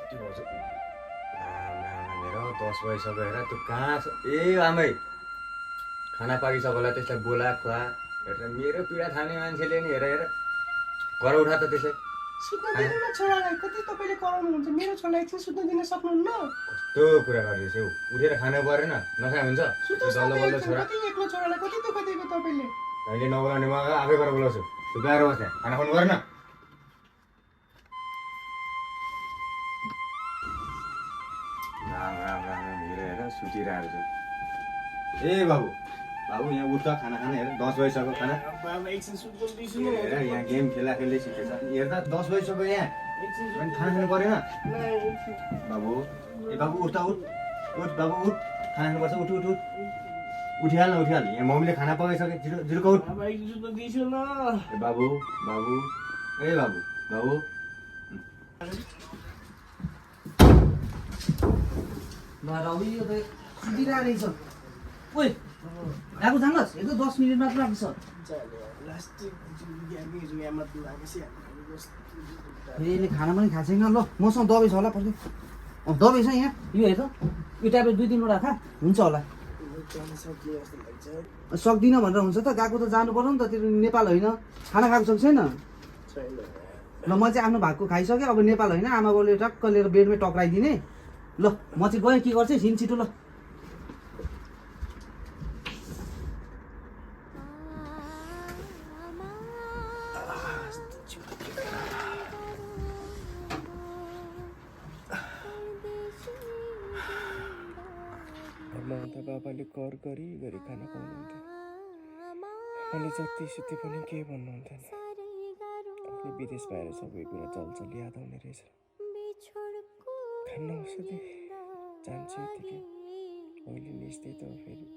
कति बज्यो मेरो 10 बजिसक्यो हेर तँ कहाँ छ ए आमै खाना पाकिसक्यो होला त्यसलाई बोला खुवा हेर मेरो पीडा थाहा मान्छेले नि हेर हेर घर उठा त त्यसै सुत्न दिनु न छोरालाई कति तपाईँले कराउनुहुन्छ मेरो छोरालाई एकछिन सुत्न दिन सक्नुहुन्न कस्तो कुरा गर्दैछौ उठेर खानु परेन नखाए हुन्छ बल्ल बल्ल छोरा कति एक्लो छोरालाई कति दुःख दिएको तपाईँले अहिले नबोलाउने म आफै गरेर बोलाउँछु तँ गएर बस्ने खाना खुवाउनु गरेन राम राम राम मेरो हेर सुतिरहेको छु ए बाबु बाबु यहाँ उठ खाना खाने हेर 10 बजिसक्यो खाना बाबा एकछिन सुत्न दिन्छु हेर यहाँ गेम खेला खेल्दै सिकेछ हेर्दा 10 बजिसक्यो यहाँ अनि खाना खानु परेन बाबु ए बाबु उठ त उठ उठ बाबु उठ खाना खानुपर्छ उठ उठ उठ उठिहाल यहाँ मम्मीले खाना पकाइसके जिरुको उठ बाबा एकछिन सुत्न दिन्छु न ए बाबु बाबु ए बाबु बाबु रवि यो त सुतिरहेको रहेछ ओइ आएको जानुहोस् यो त 10 मिनट मात्र बाँकी छ यसले खाना पनि खाएको छैन ल मसँग दबाई छ होला पर्छ दबाई छ यहाँ यो हेर यो ट्याब्लेट 2-3 वटा खा हुन्छ होला सक्दिनँ भनेर हुन्छ त गएको त जानु पर्यो नि त त्यो नेपाल होइन खाना खाएको छ कि छैन ल म चाहिँ आफ्नो भागको खाइसकेँ अब नेपाल होइन आमा बाउले टक्क लिएर बेडमै टक्राइदिने ल म चाहिँ गएँ के गर्छ हिँड छिटो ल आमा त बाबाले कर गरी खाना खुवाउनुहुन्थ्यो मैले जति सुते पनि केही भन्नुहुन्थेन अहिले विदेश बाहिर सबै कुरा चलचल याद आउने रहेछ खान्न औषधि जान्छु यतिकै अहिले निस्दै त फेरि